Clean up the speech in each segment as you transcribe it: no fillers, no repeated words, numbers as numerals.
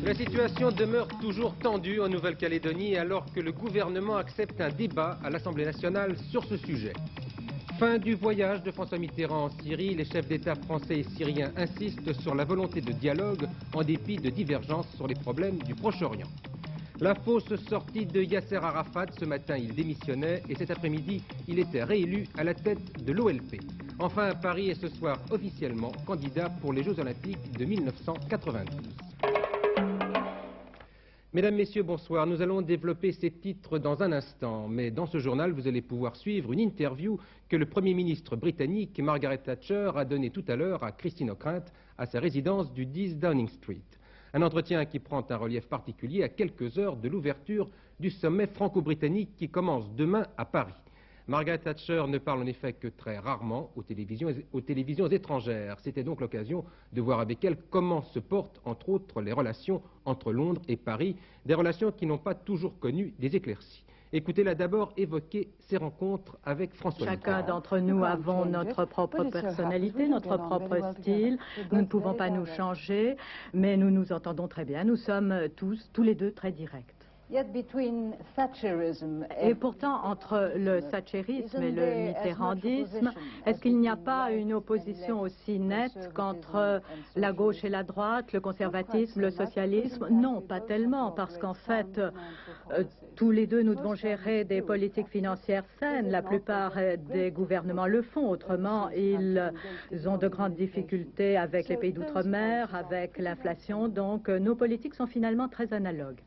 La situation demeure toujours tendue en Nouvelle-Calédonie alors que le gouvernement accepte un débat à l'Assemblée nationale sur ce sujet. Fin du voyage de François Mitterrand en Syrie, les chefs d'État français et syriens insistent sur la volonté de dialogue en dépit de divergences sur les problèmes du Proche-Orient. La fausse sortie de Yasser Arafat, ce matin il démissionnait et cet après-midi il était réélu à la tête de l'OLP. Enfin, Paris est ce soir officiellement candidat pour les Jeux Olympiques de 1992. Mesdames, Messieurs, bonsoir. Nous allons développer ces titres dans un instant, mais dans ce journal, vous allez pouvoir suivre une interview que le Premier ministre britannique Margaret Thatcher a donnée tout à l'heure à Christine O'Krent à sa résidence du 10 Downing Street. Un entretien qui prend un relief particulier à quelques heures de l'ouverture du sommet franco-britannique qui commence demain à Paris. Margaret Thatcher ne parle en effet que très rarement aux télévisions étrangères. C'était donc l'occasion de voir avec elle comment se portent, entre autres, les relations entre Londres et Paris, des relations qui n'ont pas toujours connu des éclaircies. Écoutez-la d'abord évoquer ses rencontres avec François Mitterrand. Chacun d'entre nous avons notre propre personnalité, notre propre style. Nous ne pouvons pas nous changer, mais nous nous entendons très bien. Nous sommes tous les deux très directs. Et pourtant, entre le thatcherisme et le mitterrandisme, est-ce qu'il n'y a pas une opposition aussi nette qu'entre la gauche et la droite, le conservatisme, le socialisme? Non, pas tellement, parce qu'en fait, tous les deux, nous devons gérer des politiques financières saines. La plupart des gouvernements le font, autrement, ils ont de grandes difficultés avec les pays d'outre-mer, avec l'inflation, donc nos politiques sont finalement très analogues.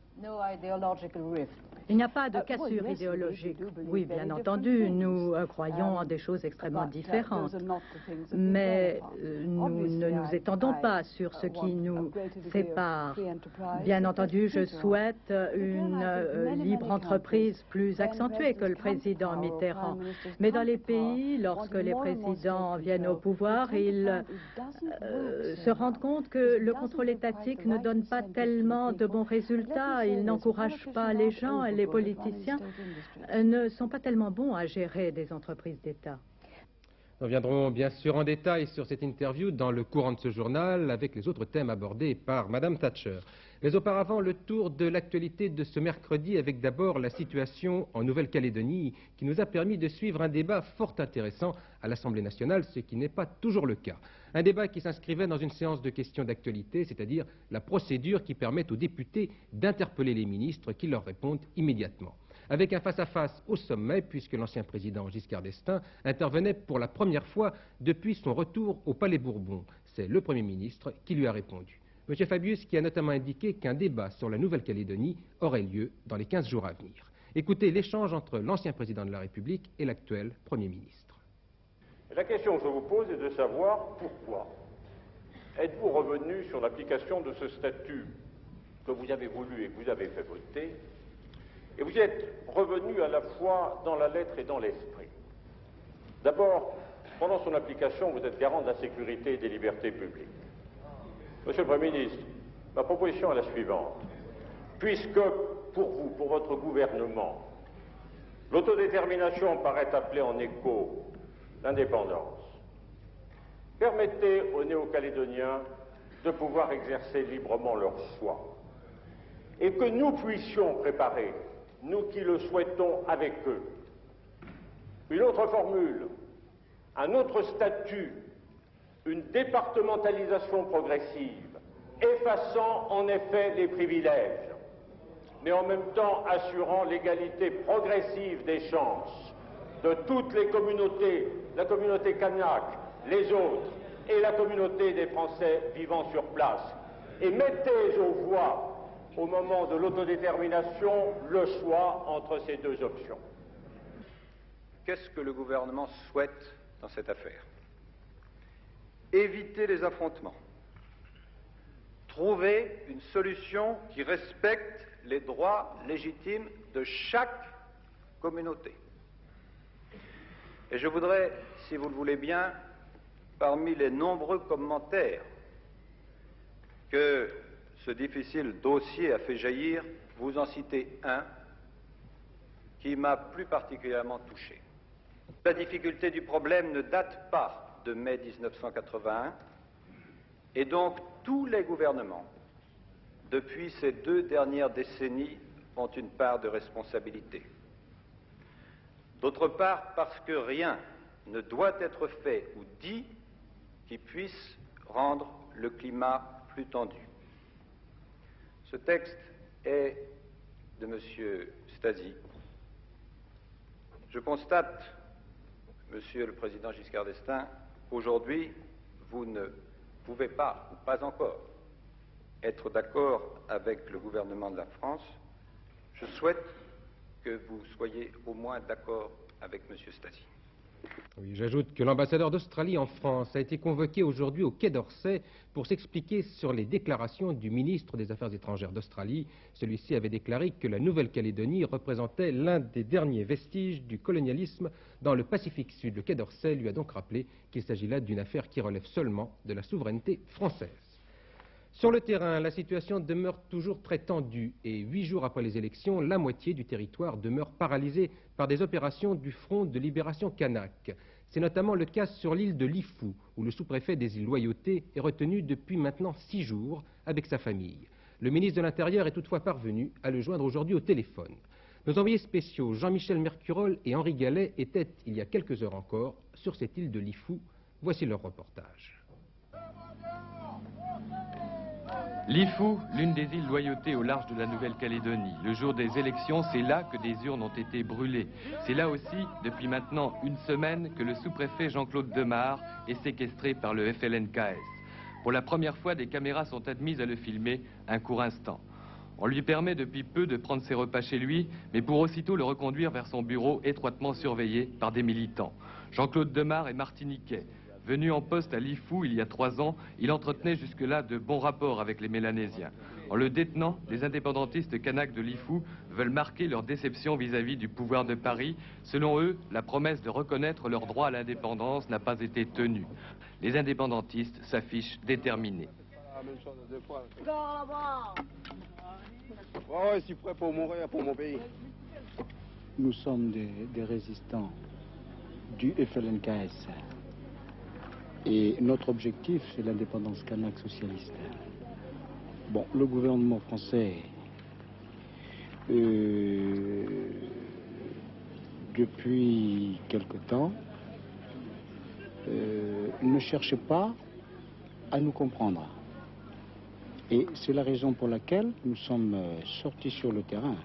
Il n'y a pas de cassure idéologique. Oui, bien entendu, nous croyons en des choses extrêmement différentes, mais nous ne nous étendons pas sur ce qui nous sépare. Bien entendu, je souhaite une libre entreprise plus accentuée que le président Mitterrand. Mais dans les pays, lorsque les présidents viennent au pouvoir, ils se rendent compte que le contrôle étatique ne donne pas tellement de bons résultats. Il n'encourage pas les gens et les politiciens ne sont pas tellement bons à gérer des entreprises d'État. Nous reviendrons bien sûr en détail sur cette interview dans le courant de ce journal avec les autres thèmes abordés par Madame Thatcher. Mais auparavant, le tour de l'actualité de ce mercredi avec d'abord la situation en Nouvelle-Calédonie qui nous a permis de suivre un débat fort intéressant à l'Assemblée nationale, ce qui n'est pas toujours le cas. Un débat qui s'inscrivait dans une séance de questions d'actualité, c'est-à-dire la procédure qui permet aux députés d'interpeller les ministres qui leur répondent immédiatement. Avec un face-à-face au sommet, puisque l'ancien président Giscard d'Estaing intervenait pour la première fois depuis son retour au Palais Bourbon. C'est le Premier ministre qui lui a répondu. M. Fabius qui a notamment indiqué qu'un débat sur la Nouvelle-Calédonie aurait lieu dans les 15 jours à venir. Écoutez l'échange entre l'ancien président de la République et l'actuel Premier ministre. La question que je vous pose est de savoir pourquoi êtes-vous revenu sur l'application de ce statut que vous avez voulu et que vous avez fait voter, et vous êtes revenu à la fois dans la lettre et dans l'esprit. D'abord, pendant son application, vous êtes garant de la sécurité et des libertés publiques. Monsieur le Premier ministre, ma proposition est la suivante. Puisque, pour vous, pour votre gouvernement, l'autodétermination paraît appeler en écho l'indépendance, permettez aux Néo-Calédoniens de pouvoir exercer librement leur choix et que nous puissions préparer, nous qui le souhaitons avec eux, une autre formule, un autre statut, une départementalisation progressive, effaçant en effet les privilèges, mais en même temps assurant l'égalité progressive des chances de toutes les communautés, la communauté kanak, les autres, et la communauté des Français vivant sur place. Et mettez aux voix, au moment de l'autodétermination, le choix entre ces deux options. Qu'est-ce que le gouvernement souhaite dans cette affaire? Éviter les affrontements, trouver une solution qui respecte les droits légitimes de chaque communauté. Et je voudrais, si vous le voulez bien, parmi les nombreux commentaires que ce difficile dossier a fait jaillir, vous en citer un qui m'a plus particulièrement touché. La difficulté du problème ne date pas de mai 1981, et donc tous les gouvernements depuis ces 2 dernières décennies, ont une part de responsabilité. D'autre part, parce que rien ne doit être fait ou dit qui puisse rendre le climat plus tendu. Ce texte est de M. Stasi. Je constate, Monsieur le Président Giscard d'Estaing, qu'aujourd'hui, vous ne pouvez pas, ou pas encore, être d'accord avec le gouvernement de la France. Je souhaite que vous soyez au moins d'accord avec M. Stasi. Oui, j'ajoute que l'ambassadeur d'Australie en France a été convoqué aujourd'hui au Quai d'Orsay pour s'expliquer sur les déclarations du ministre des Affaires étrangères d'Australie. Celui-ci avait déclaré que la Nouvelle-Calédonie représentait l'un des derniers vestiges du colonialisme dans le Pacifique Sud. Le Quai d'Orsay lui a donc rappelé qu'il s'agit là d'une affaire qui relève seulement de la souveraineté française. Sur le terrain, la situation demeure toujours très tendue et 8 jours après les élections, la moitié du territoire demeure paralysée par des opérations du Front de libération kanak. C'est notamment le cas sur l'île de Lifou, où le sous-préfet des îles Loyauté est retenu depuis maintenant 6 jours avec sa famille. Le ministre de l'Intérieur est toutefois parvenu à le joindre aujourd'hui au téléphone. Nos envoyés spéciaux Jean-Michel Mercurol et Henri Gallet étaient, il y a quelques heures encore, sur cette île de Lifou. Voici leur reportage. Lifou, l'une des îles Loyauté au large de la Nouvelle-Calédonie. Le jour des élections, c'est là que des urnes ont été brûlées. C'est là aussi, depuis maintenant une semaine, que le sous-préfet Jean-Claude Demare est séquestré par le FLNKS. Pour la première fois, des caméras sont admises à le filmer un court instant. On lui permet depuis peu de prendre ses repas chez lui, mais pour aussitôt le reconduire vers son bureau étroitement surveillé par des militants. Jean-Claude Demare est martiniquais. Venu en poste à Lifou il y a 3 ans, il entretenait jusque-là de bons rapports avec les Mélanésiens. En le détenant, les indépendantistes kanaks de Lifou veulent marquer leur déception vis-à-vis du pouvoir de Paris. Selon eux, la promesse de reconnaître leur droit à l'indépendance n'a pas été tenue. Les indépendantistes s'affichent déterminés. Ouais, je suis prêt pour mourir pour mon pays. Nous sommes des résistants du FLNKS. Et notre objectif, c'est l'indépendance kanak socialiste. Bon, le gouvernement français, depuis quelque temps, ne cherche pas à nous comprendre. Et c'est la raison pour laquelle nous sommes sortis sur le terrain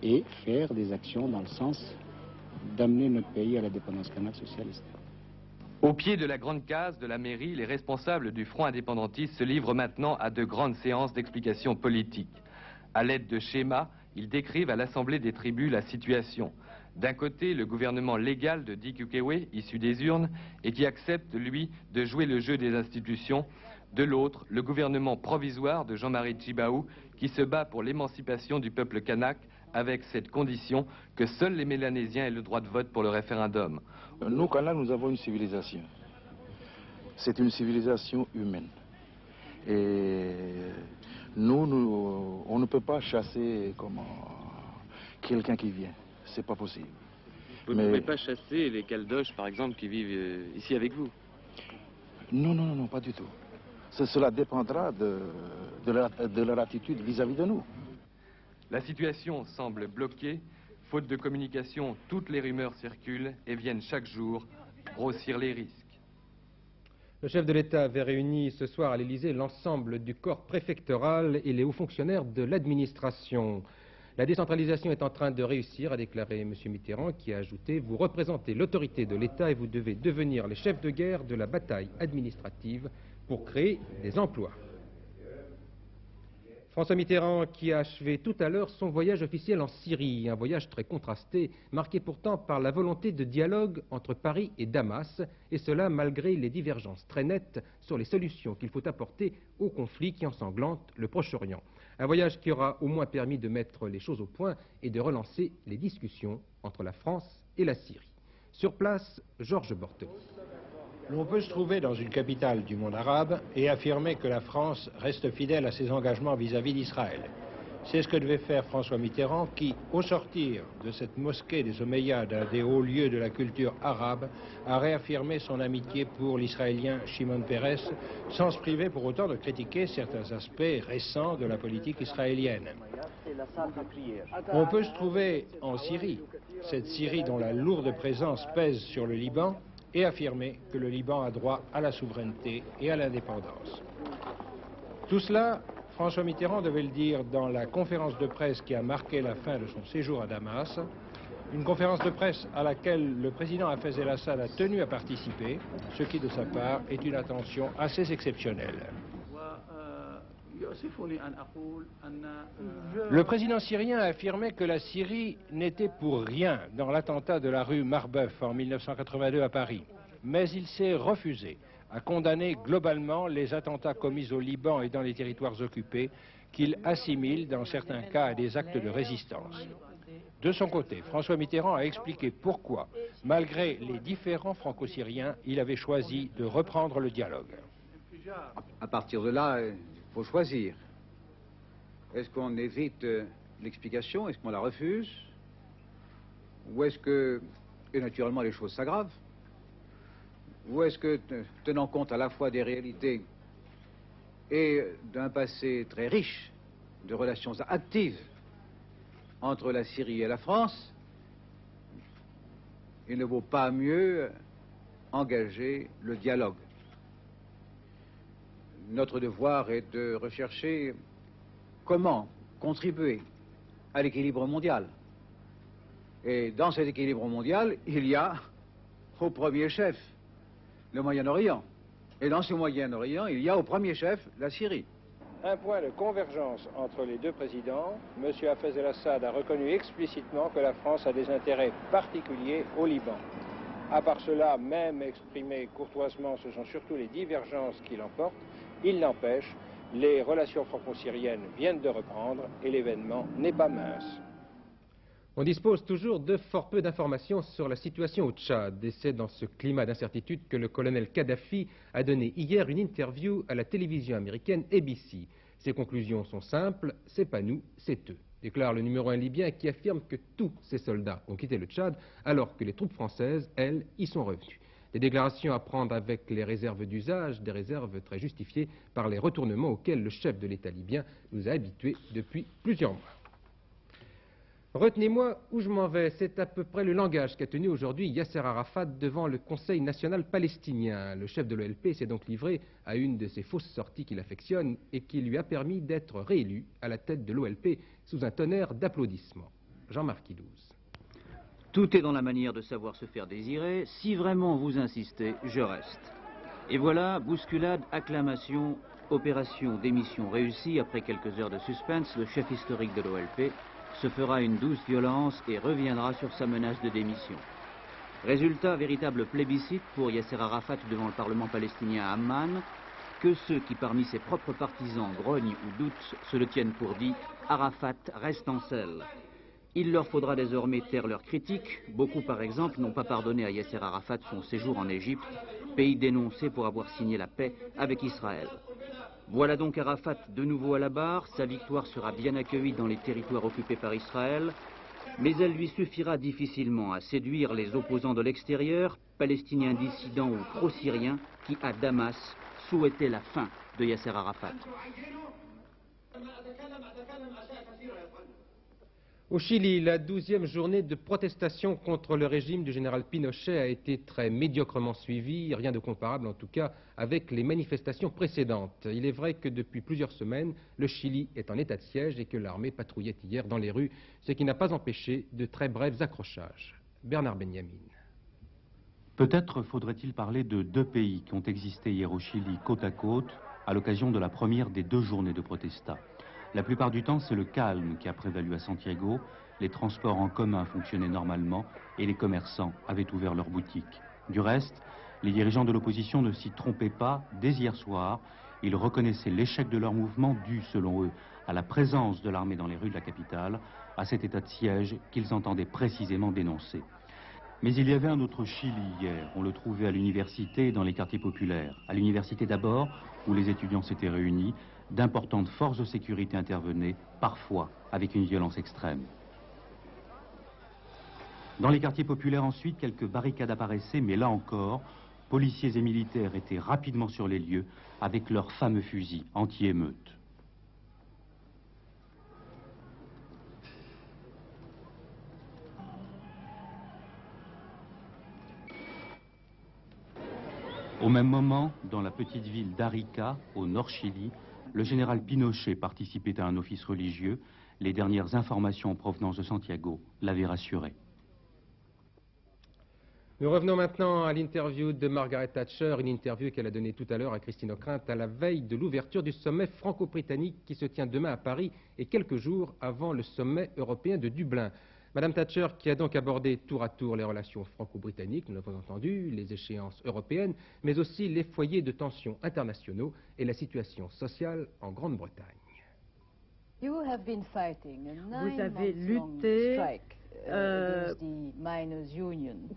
et faire des actions dans le sens d'amener notre pays à l'indépendance kanak socialiste. Au pied de la grande case de la mairie, les responsables du Front indépendantiste se livrent maintenant à de grandes séances d'explication politique. À l'aide de schémas, ils décrivent à l'Assemblée des tribus la situation. D'un côté, le gouvernement légal de Dick Ukwe, issu des urnes, et qui accepte, lui, de jouer le jeu des institutions. De l'autre, le gouvernement provisoire de Jean-Marie Tjibaou, qui se bat pour l'émancipation du peuple kanak, avec cette condition que seuls les Mélanésiens aient le droit de vote pour le référendum. Nous, Kanaks, nous avons une civilisation. C'est une civilisation humaine. Et nous, on ne peut pas chasser comme quelqu'un qui vient. C'est pas possible. Vous ne pouvez pas chasser les Caldoches, par exemple, qui vivent ici avec vous? Non, non, non, pas du tout. Cela dépendra de leur attitude vis-à-vis de nous. La situation semble bloquée. Faute de communication, toutes les rumeurs circulent et viennent chaque jour grossir les risques. Le chef de l'État avait réuni ce soir à l'Élysée l'ensemble du corps préfectoral et les hauts fonctionnaires de l'administration. La décentralisation est en train de réussir, a déclaré M. Mitterrand, qui a ajouté « Vous représentez l'autorité de l'État et vous devez devenir les chefs de guerre de la bataille administrative pour créer des emplois ». François Mitterrand qui a achevé tout à l'heure son voyage officiel en Syrie, un voyage très contrasté, marqué pourtant par la volonté de dialogue entre Paris et Damas, et cela malgré les divergences très nettes sur les solutions qu'il faut apporter au conflit qui ensanglante le Proche-Orient. Un voyage qui aura au moins permis de mettre les choses au point et de relancer les discussions entre la France et la Syrie. Sur place, Georges Bortoli. L'on peut se trouver dans une capitale du monde arabe et affirmer que la France reste fidèle à ses engagements vis-à-vis d'Israël. C'est ce que devait faire François Mitterrand qui, au sortir de cette mosquée des Omeyyades, un des hauts lieux de la culture arabe, a réaffirmé son amitié pour l'Israélien Shimon Peres, sans se priver pour autant de critiquer certains aspects récents de la politique israélienne. On peut se trouver en Syrie, cette Syrie dont la lourde présence pèse sur le Liban, et affirmer que le Liban a droit à la souveraineté et à l'indépendance. Tout cela, François Mitterrand devait le dire dans la conférence de presse qui a marqué la fin de son séjour à Damas, une conférence de presse à laquelle le président Hafez el-Assad a tenu à participer, ce qui de sa part est une attention assez exceptionnelle. Le président syrien a affirmé que la Syrie n'était pour rien dans l'attentat de la rue Marbeuf en 1982 à Paris, mais il s'est refusé à condamner globalement les attentats commis au Liban et dans les territoires occupés, qu'il assimile dans certains cas à des actes de résistance. De son côté, François Mitterrand a expliqué pourquoi, malgré les différends franco-syriens, il avait choisi de reprendre le dialogue. À partir de là, il faut choisir. Est-ce qu'on évite l'explication? Est-ce qu'on la refuse? Ou est-ce que, et naturellement, les choses s'aggravent? Ou est-ce que, tenant compte à la fois des réalités et d'un passé très riche de relations actives entre la Syrie et la France, il ne vaut pas mieux engager le dialogue? Notre devoir est de rechercher comment contribuer à l'équilibre mondial. Et dans cet équilibre mondial, il y a au premier chef le Moyen-Orient. Et dans ce Moyen-Orient, il y a au premier chef la Syrie. Un point de convergence entre les deux présidents, M. Hafez el-Assad a reconnu explicitement que la France a des intérêts particuliers au Liban. À part cela, même exprimé courtoisement, ce sont surtout les divergences qui l'emportent. Il n'empêche, les relations franco-syriennes viennent de reprendre et l'événement n'est pas mince. On dispose toujours de fort peu d'informations sur la situation au Tchad et c'est dans ce climat d'incertitude que le colonel Kadhafi a donné hier une interview à la télévision américaine ABC. Ses conclusions sont simples, c'est pas nous, c'est eux, déclare le numéro 1 libyen qui affirme que tous ses soldats ont quitté le Tchad alors que les troupes françaises, elles, y sont revenues. Des déclarations à prendre avec les réserves d'usage, des réserves très justifiées par les retournements auxquels le chef de l'État libyen nous a habitués depuis plusieurs mois. Retenez-moi où je m'en vais, c'est à peu près le langage qu'a tenu aujourd'hui Yasser Arafat devant le Conseil national palestinien. Le chef de l'OLP s'est donc livré à une de ces fausses sorties qu'il affectionne et qui lui a permis d'être réélu à la tête de l'OLP sous un tonnerre d'applaudissements. Jean-Marc Idouze. Tout est dans la manière de savoir se faire désirer. Si vraiment vous insistez, je reste. Et voilà, bousculade, acclamation, opération démission réussie. Après quelques heures de suspense, le chef historique de l'OLP se fera une douce violence et reviendra sur sa menace de démission. Résultat, véritable plébiscite pour Yasser Arafat devant le Parlement palestinien à Amman, que ceux qui parmi ses propres partisans grognent ou doutent se le tiennent pour dit, Arafat reste en selle. Il leur faudra désormais taire leurs critiques. Beaucoup, par exemple, n'ont pas pardonné à Yasser Arafat son séjour en Égypte, pays dénoncé pour avoir signé la paix avec Israël. Voilà donc Arafat de nouveau à la barre. Sa victoire sera bien accueillie dans les territoires occupés par Israël, mais elle lui suffira difficilement à séduire les opposants de l'extérieur, palestiniens dissidents ou pro-syriens, qui, à Damas, souhaitaient la fin de Yasser Arafat. Au Chili, la 12e journée de protestation contre le régime du général Pinochet a été très médiocrement suivie, rien de comparable en tout cas avec les manifestations précédentes. Il est vrai que depuis plusieurs semaines, le Chili est en état de siège et que l'armée patrouillait hier dans les rues, ce qui n'a pas empêché de très brefs accrochages. Bernard Benyamin. Peut-être faudrait-il parler de deux pays qui ont existé hier au Chili côte à côte à l'occasion de la première des 2 journées de protestat. La plupart du temps, c'est le calme qui a prévalu à Santiago. Les transports en commun fonctionnaient normalement et les commerçants avaient ouvert leurs boutiques. Du reste, les dirigeants de l'opposition ne s'y trompaient pas. Dès hier soir, ils reconnaissaient l'échec de leur mouvement dû, selon eux, à la présence de l'armée dans les rues de la capitale, à cet état de siège qu'ils entendaient précisément dénoncer. Mais il y avait un autre Chili hier. On le trouvait à l'université et dans les quartiers populaires. À l'université d'abord, où les étudiants s'étaient réunis. D'importantes forces de sécurité intervenaient, parfois avec une violence extrême. Dans les quartiers populaires ensuite, quelques barricades apparaissaient, mais là encore, policiers et militaires étaient rapidement sur les lieux avec leurs fameux fusils anti-émeutes. Au même moment, dans la petite ville d'Arica, au nord Chili, le général Pinochet participait à un office religieux. Les dernières informations en provenance de Santiago l'avaient rassuré. Nous revenons maintenant à l'interview de Margaret Thatcher, une interview qu'elle a donnée tout à l'heure à Christine O'Krent à la veille de l'ouverture du sommet franco-britannique qui se tient demain à Paris et quelques jours avant le sommet européen de Dublin. Madame Thatcher qui a donc abordé tour à tour les relations franco-britanniques, nous l'avons entendu, les échéances européennes, mais aussi les foyers de tensions internationaux et la situation sociale en Grande-Bretagne. Vous avez lutté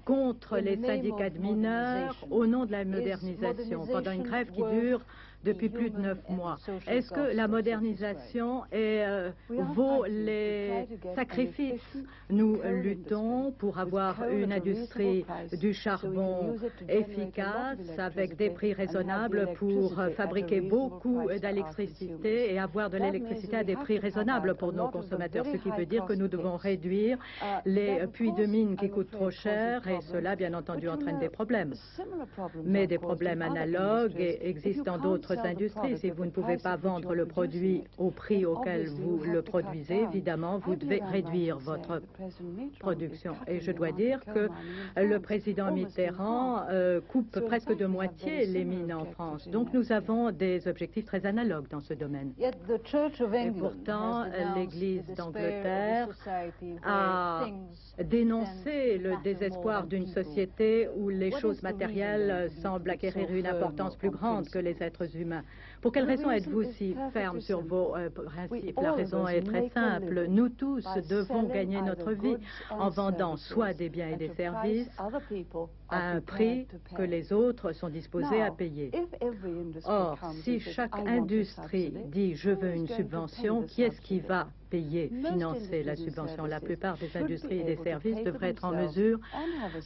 contre les syndicats de mineurs au nom de la modernisation, pendant une grève qui dure depuis plus de 9 mois. Est-ce que la modernisation vaut les sacrifices? Nous luttons pour avoir une industrie du charbon efficace, avec des prix raisonnables, pour fabriquer beaucoup d'électricité et avoir de l'électricité à des prix raisonnables pour nos consommateurs, ce qui veut dire que nous devons réduire les puits de mine qui coûtent trop cher, et cela, bien entendu, entraîne des problèmes. Mais des problèmes analogues existent dans d'autres industries. Si vous ne pouvez pas vendre le produit au prix auquel vous le produisez, évidemment, vous devez réduire votre production. Et je dois dire que le président Mitterrand coupe presque de moitié les mines en France. Donc nous avons des objectifs très analogues dans ce domaine. Et pourtant, l'Église d'Angleterre a dénoncé le désespoir d'une société où les choses matérielles semblent acquérir une importance plus grande que les êtres humains. Pour quelle raison êtes-vous si ferme sur vos principes? La raison est très simple. Nous tous devons gagner notre vie en vendant soit des biens et des services à un prix que les autres sont disposés à payer. Or, si chaque industrie dit « je veux une subvention », qui est-ce qui va payer, financer la subvention? La plupart des industries et des services devraient être en mesure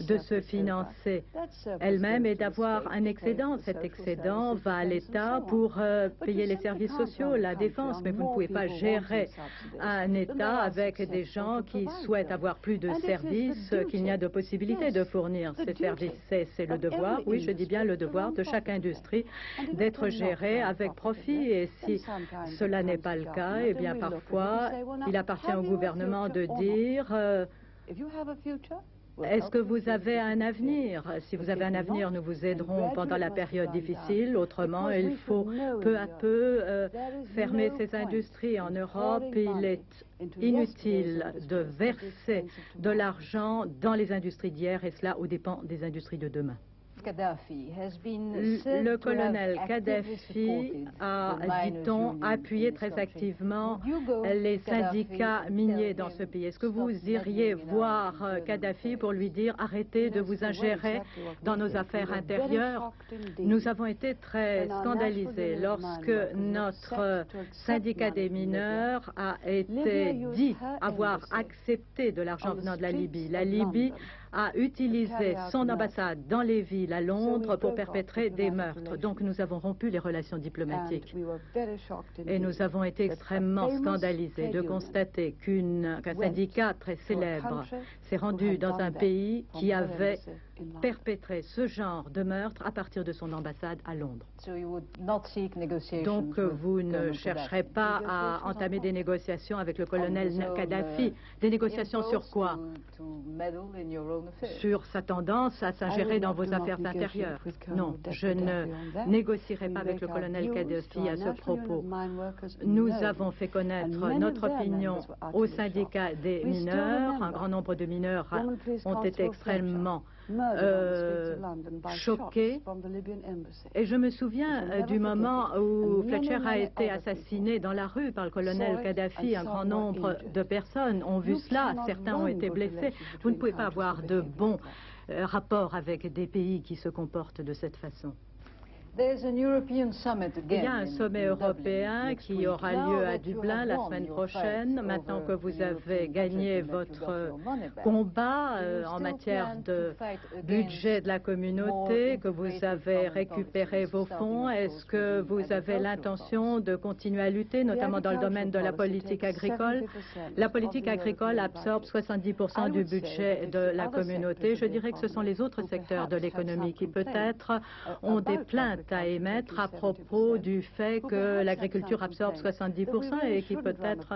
de se financer elles-mêmes et d'avoir un excédent. Cet excédent va à l'État pour payer les services sociaux, la défense, mais vous ne pouvez pas gérer un État avec des gens qui souhaitent avoir plus de services qu'il n'y a de possibilité de fournir ces services. C'est le devoir, oui, je dis bien le devoir de chaque industrie d'être gérée avec profit, et si cela n'est pas le cas, eh bien parfois il appartient au gouvernement de dire est-ce que vous avez un avenir? Si vous avez un avenir, nous vous aiderons pendant la période difficile. Autrement, il faut peu à peu fermer ces industries. En Europe, il est inutile de verser de l'argent dans les industries d'hier, et cela aux dépens des industries de demain. Le colonel Kadhafi a, dit-on, appuyé très activement les syndicats miniers dans ce pays. Est-ce que vous iriez voir Kadhafi pour lui dire « arrêtez de vous ingérer dans nos affaires intérieures » Nous avons été très scandalisés lorsque notre syndicat des mineurs a été dit avoir accepté de l'argent venant de la Libye. La Libye a utilisé son ambassade dans les villes à Londres pour perpétrer des meurtres. Donc nous avons rompu les relations diplomatiques. Et nous avons été extrêmement scandalisés de constater qu'un syndicat très célèbre s'est rendu dans un pays qui avait perpétré ce genre de meurtre à partir de son ambassade à Londres. Donc vous ne chercherez pas à entamer des négociations avec le colonel Kadhafi. Des négociations sur quoi? Sur sa tendance à s'ingérer dans vos affaires intérieures. Non, je ne négocierai pas avec le colonel Kadhafi à ce propos. Nous avons fait connaître notre opinion au syndicat des mineurs. Un grand nombre de mineurs ont été extrêmement choqués. Et je me souviens du moment où Fletcher a été assassiné dans la rue par le colonel Kadhafi. Un grand nombre de personnes ont vu cela, certains ont été blessés. Vous ne pouvez pas avoir de bons rapports avec des pays qui se comportent de cette façon. Il y a un sommet européen qui aura lieu à Dublin la semaine prochaine. Maintenant que vous avez gagné votre combat en matière de budget de la communauté, que vous avez récupéré vos fonds, est-ce que vous avez l'intention de continuer à lutter, notamment dans le domaine de la politique agricole? La politique agricole absorbe 70% du budget de la communauté. Je dirais que ce sont les autres secteurs de l'économie qui peut-être ont des plaintes à émettre à propos du fait que l'agriculture absorbe 70% et qui peut-être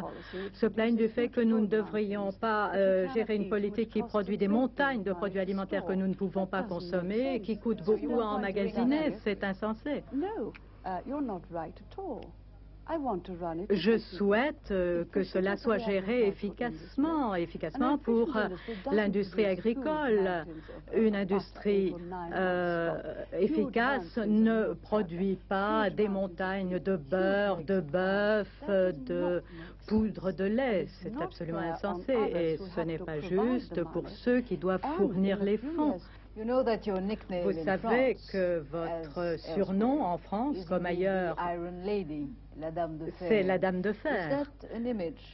se plaignent du fait que nous ne devrions pas gérer une politique qui produit des montagnes de produits alimentaires que nous ne pouvons pas consommer et qui coûtent beaucoup à emmagasiner. C'est insensé. Je souhaite que cela soit géré efficacement pour l'industrie agricole. Une industrie efficace ne produit pas des montagnes de beurre, de bœuf, de poudre de lait. C'est absolument insensé et ce n'est pas juste pour ceux qui doivent fournir les fonds. Vous savez que votre surnom en France, comme ailleurs, c'est la Dame de Fer.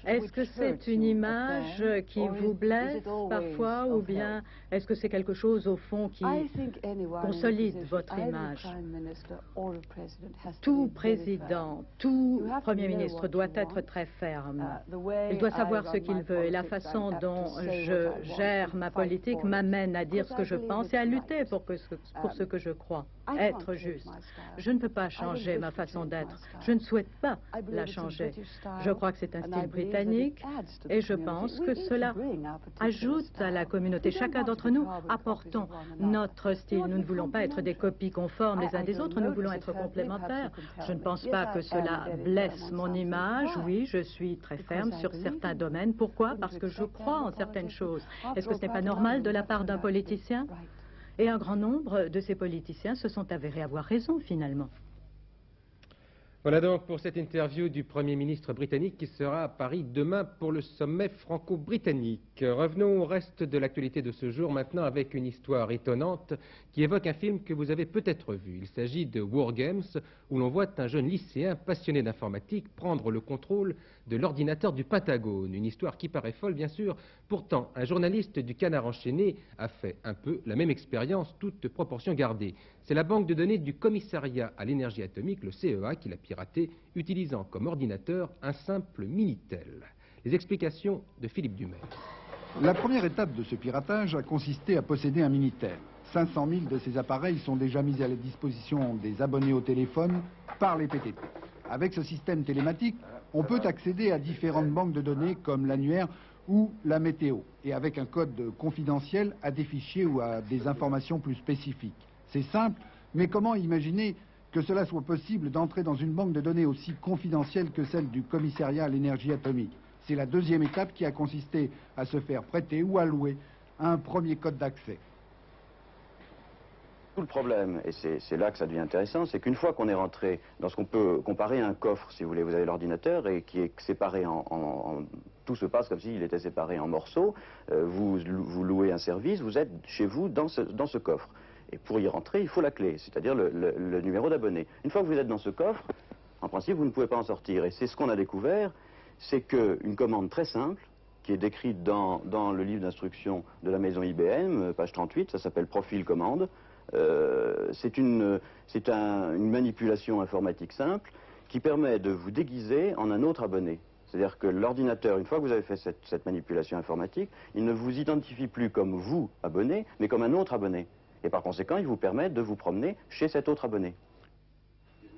Est-ce que c'est une image qui vous blesse parfois ou bien est-ce que c'est quelque chose au fond qui consolide votre image? Tout président, tout Premier ministre doit être très ferme. Il doit savoir ce qu'il veut et la façon dont je gère ma politique m'amène à dire ce que je pense et à lutter pour ce que je crois être juste. Je ne peux pas changer ma façon d'être. Je ne souhaite pas la changer. Je crois que c'est un style britannique et je pense que cela ajoute à la communauté. Chacun d'entre nous apportons notre style. Nous ne voulons pas être des copies conformes les uns des autres, nous voulons être complémentaires. Je ne pense pas que cela blesse mon image. Oui, je suis très ferme sur certains domaines. Pourquoi? Parce que je crois en certaines choses. Est-ce que ce n'est pas normal de la part d'un politicien? Et un grand nombre de ces politiciens se sont avérés avoir raison, finalement. Voilà donc pour cette interview du Premier ministre britannique qui sera à Paris demain pour le sommet franco-britannique. Revenons au reste de l'actualité de ce jour maintenant avec une histoire étonnante qui évoque un film que vous avez peut-être vu. Il s'agit de War Games où l'on voit un jeune lycéen passionné d'informatique prendre le contrôle de l'ordinateur du Pentagone. Une histoire qui paraît folle bien sûr, pourtant un journaliste du Canard enchaîné a fait un peu la même expérience, toute proportion gardée. C'est la banque de données du commissariat à l'énergie atomique, le CEA, qui l'a piraté, utilisant comme ordinateur un simple Minitel. Les explications de Philippe Dumais. La première étape de ce piratage a consisté à posséder un Minitel. 500 000 de ces appareils sont déjà mis à la disposition des abonnés au téléphone par les PTT. Avec ce système télématique, on peut accéder à différentes banques de données comme l'annuaire ou la météo, et avec un code confidentiel à des fichiers ou à des informations plus spécifiques. C'est simple, mais comment imaginer que cela soit possible d'entrer dans une banque de données aussi confidentielle que celle du commissariat à l'énergie atomique? C'est la deuxième étape qui a consisté à se faire prêter ou allouer un premier code d'accès. Tout le problème, et c'est là que ça devient intéressant, c'est qu'une fois qu'on est rentré dans ce qu'on peut comparer à un coffre, si vous voulez, vous avez l'ordinateur et qui est séparé tout se passe comme s'il était séparé en morceaux, vous louez un service, vous êtes chez vous dans ce coffre. Et pour y rentrer, il faut la clé, c'est-à-dire le numéro d'abonné. Une fois que vous êtes dans ce coffre, en principe, vous ne pouvez pas en sortir. Et c'est ce qu'on a découvert, c'est qu'une commande très simple, qui est décrite dans le livre d'instruction de la maison IBM, page 38, ça s'appelle Profil Commande. C'est une manipulation informatique simple qui permet de vous déguiser en un autre abonné. C'est-à-dire que l'ordinateur, une fois que vous avez fait cette manipulation informatique, il ne vous identifie plus comme vous, abonné, mais comme un autre abonné. Et par conséquent, il vous permet de vous promener chez cet autre abonné.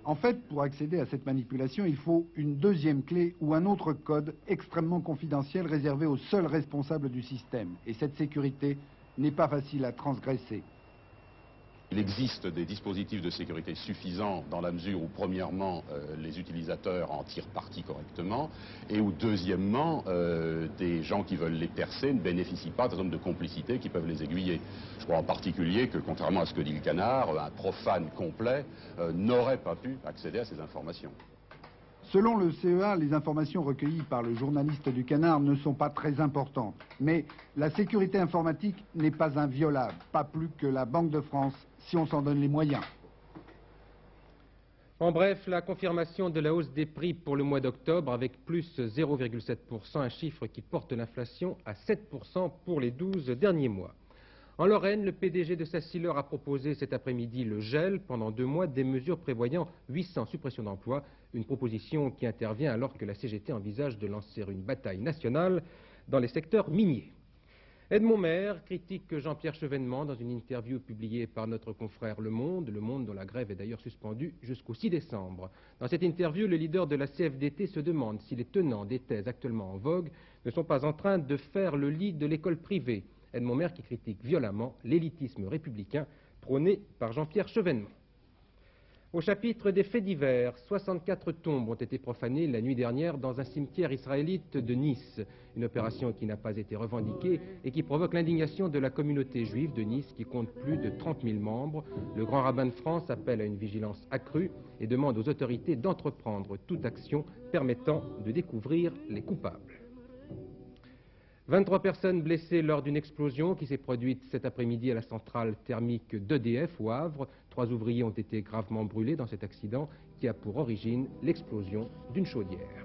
En fait, pour accéder à cette manipulation, il faut une deuxième clé ou un autre code extrêmement confidentiel réservé aux seuls responsables du système. Et cette sécurité n'est pas facile à transgresser. Il existe des dispositifs de sécurité suffisants dans la mesure où, premièrement, les utilisateurs en tirent parti correctement et où, deuxièmement, des gens qui veulent les percer ne bénéficient pas d'un nombre de complicités qui peuvent les aiguiller. Je crois en particulier que, contrairement à ce que dit le Canard, un profane complet n'aurait pas pu accéder à ces informations. Selon le CEA, les informations recueillies par le journaliste du Canard ne sont pas très importantes. Mais la sécurité informatique n'est pas inviolable, pas plus que la Banque de France, si on s'en donne les moyens. En bref, la confirmation de la hausse des prix pour le mois d'octobre avec plus 0,7%, un chiffre qui porte l'inflation à 7% pour les 12 derniers mois. En Lorraine, le PDG de Sassilor a proposé cet après-midi le gel pendant 2 mois des mesures prévoyant 800 suppressions d'emplois, une proposition qui intervient alors que la CGT envisage de lancer une bataille nationale dans les secteurs miniers. Edmond Maire critique Jean-Pierre Chevènement dans une interview publiée par notre confrère Le Monde dont la grève est d'ailleurs suspendue jusqu'au 6 décembre. Dans cette interview, le leader de la CFDT se demande si les tenants des thèses actuellement en vogue ne sont pas en train de faire le lit de l'école privée. Edmond Maire qui critique violemment l'élitisme républicain prôné par Jean-Pierre Chevènement. Au chapitre des faits divers, 64 tombes ont été profanées la nuit dernière dans un cimetière israélite de Nice. Une opération qui n'a pas été revendiquée et qui provoque l'indignation de la communauté juive de Nice qui compte plus de 30 000 membres. Le grand rabbin de France appelle à une vigilance accrue et demande aux autorités d'entreprendre toute action permettant de découvrir les coupables. 23 personnes blessées lors d'une explosion qui s'est produite cet après-midi à la centrale thermique d'EDF au Havre. 3 ouvriers ont été gravement brûlés dans cet accident qui a pour origine l'explosion d'une chaudière.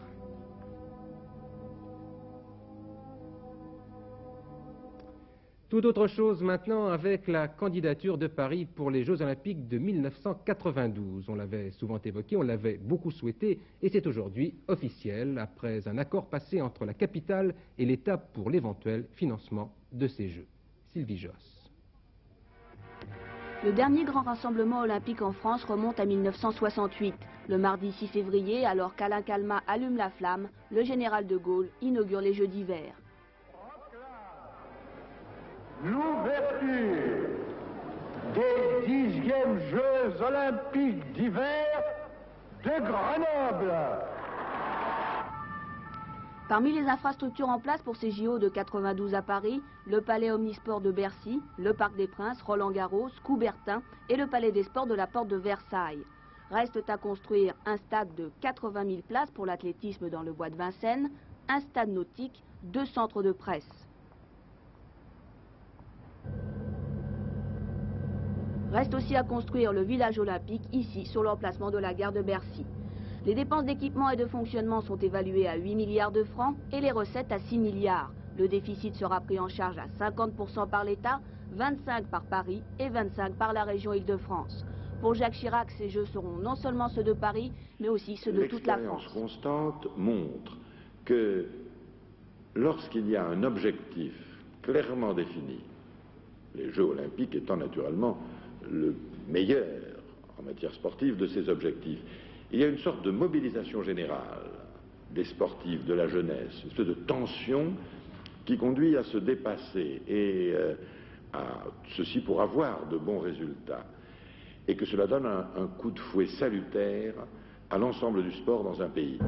Tout autre chose maintenant avec la candidature de Paris pour les Jeux Olympiques de 1992. On l'avait souvent évoqué, on l'avait beaucoup souhaité et c'est aujourd'hui officiel après un accord passé entre la capitale et l'État pour l'éventuel financement de ces Jeux. Sylvie Josse. Le dernier grand rassemblement olympique en France remonte à 1968. Le mardi 6 février, alors qu'Alain Calmat allume la flamme, le général de Gaulle inaugure les Jeux d'hiver. L'ouverture des 10e Jeux Olympiques d'hiver de Grenoble. Parmi les infrastructures en place pour ces JO de 92 à Paris, le Palais Omnisport de Bercy, le Parc des Princes, Roland-Garros, Coubertin et le Palais des Sports de la Porte de Versailles. Restent à construire un stade de 80 000 places pour l'athlétisme dans le bois de Vincennes, un stade nautique, 2 centres de presse. Reste aussi à construire le village olympique, ici, sur l'emplacement de la gare de Bercy. Les dépenses d'équipement et de fonctionnement sont évaluées à 8 milliards de francs et les recettes à 6 milliards. Le déficit sera pris en charge à 50% par l'État, 25% par Paris et 25% par la région Île-de-France. Pour Jacques Chirac, ces Jeux seront non seulement ceux de Paris, mais aussi ceux de toute la France. L'expérience constante montre que lorsqu'il y a un objectif clairement défini, les Jeux olympiques étant naturellement le meilleur en matière sportive de ces objectifs, il y a une sorte de mobilisation générale des sportifs, de la jeunesse, une espèce de tension qui conduit à se dépasser et à ceci pour avoir de bons résultats. Et que cela donne un coup de fouet salutaire à l'ensemble du sport dans un pays.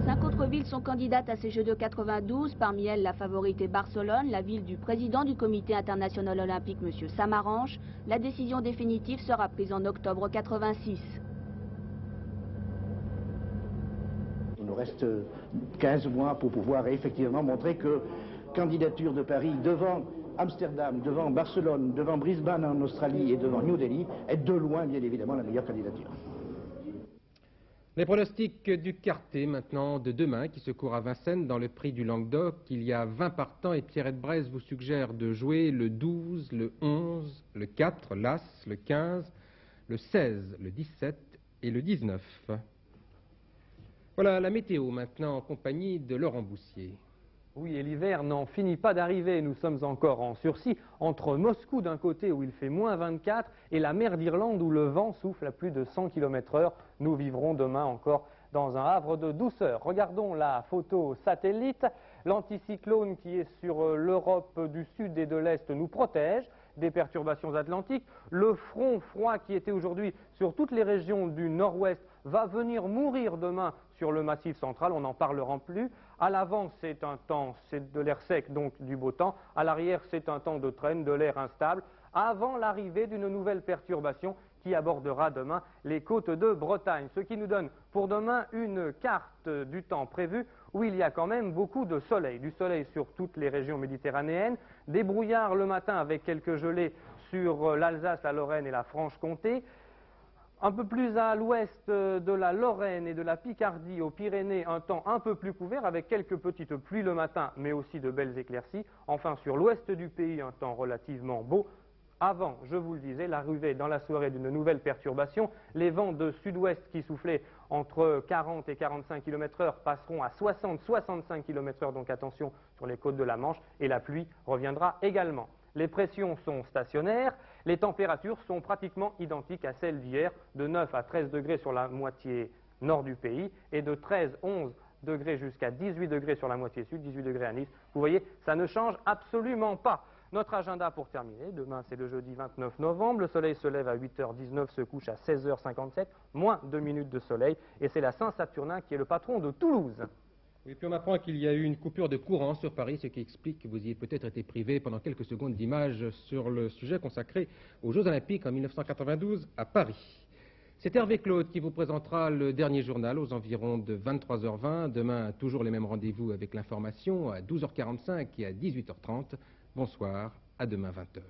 5 autres villes sont candidates à ces Jeux de 92. Parmi elles, la favorite est Barcelone, la ville du président du comité international olympique, M. Samaranch. La décision définitive sera prise en octobre 86. Il nous reste 15 mois pour pouvoir effectivement montrer que candidature de Paris devant Amsterdam, devant Barcelone, devant Brisbane en Australie et devant New Delhi est de loin, bien évidemment, la meilleure candidature. Les pronostics du quartet maintenant de demain qui se court à Vincennes dans le prix du Languedoc. Il y a 20 partants et Pierrette Braise vous suggère de jouer le 12, le 11, le 4, l'As, le 15, le 16, le 17 et le 19. Voilà la météo maintenant en compagnie de Laurent Boussier. Oui, et l'hiver n'en finit pas d'arriver. Nous sommes encore en sursis entre Moscou d'un côté où il fait moins 24 et la mer d'Irlande où le vent souffle à plus de 100 km/h. Nous vivrons demain encore dans un havre de douceur. Regardons la photo satellite. L'anticyclone qui est sur l'Europe du Sud et de l'Est nous protège des perturbations atlantiques. Le front froid qui était aujourd'hui sur toutes les régions du nord-ouest va venir mourir demain sur le massif central, on n'en parlera plus. À l'avant, c'est un temps, c'est de l'air sec, donc du beau temps. À l'arrière, c'est un temps de traîne, de l'air instable, avant l'arrivée d'une nouvelle perturbation qui abordera demain les côtes de Bretagne. Ce qui nous donne pour demain une carte du temps prévu où il y a quand même beaucoup de soleil. Du soleil sur toutes les régions méditerranéennes, des brouillards le matin avec quelques gelées sur l'Alsace, la Lorraine et la Franche-Comté. Un peu plus à l'ouest de la Lorraine et de la Picardie, aux Pyrénées, un temps un peu plus couvert avec quelques petites pluies le matin, mais aussi de belles éclaircies. Enfin, sur l'ouest du pays, un temps relativement beau. Avant, je vous le disais, l'arrivée dans la soirée d'une nouvelle perturbation. Les vents de sud-ouest qui soufflaient entre 40 et 45 km/h passeront à 60-65 km/h, donc attention sur les côtes de la Manche, et la pluie reviendra également. Les pressions sont stationnaires, les températures sont pratiquement identiques à celles d'hier, de 9 à 13 degrés sur la moitié nord du pays et de 13-11 degrés jusqu'à 18 degrés sur la moitié sud, 18 degrés à Nice. Vous voyez, ça ne change absolument pas. Notre agenda pour terminer, demain c'est le jeudi 29 novembre, le soleil se lève à 8h19, se couche à 16h57, moins 2 minutes de soleil, et c'est la Saint-Saturnin qui est le patron de Toulouse. Et puis on apprend qu'il y a eu une coupure de courant sur Paris, ce qui explique que vous y ayez peut-être été privé pendant quelques secondes d'images sur le sujet consacré aux Jeux Olympiques en 1992 à Paris. C'est Hervé Claude qui vous présentera le dernier journal aux environs de 23h20. Demain, toujours les mêmes rendez-vous avec l'information à 12h45 et à 18h30. Bonsoir, à demain 20h.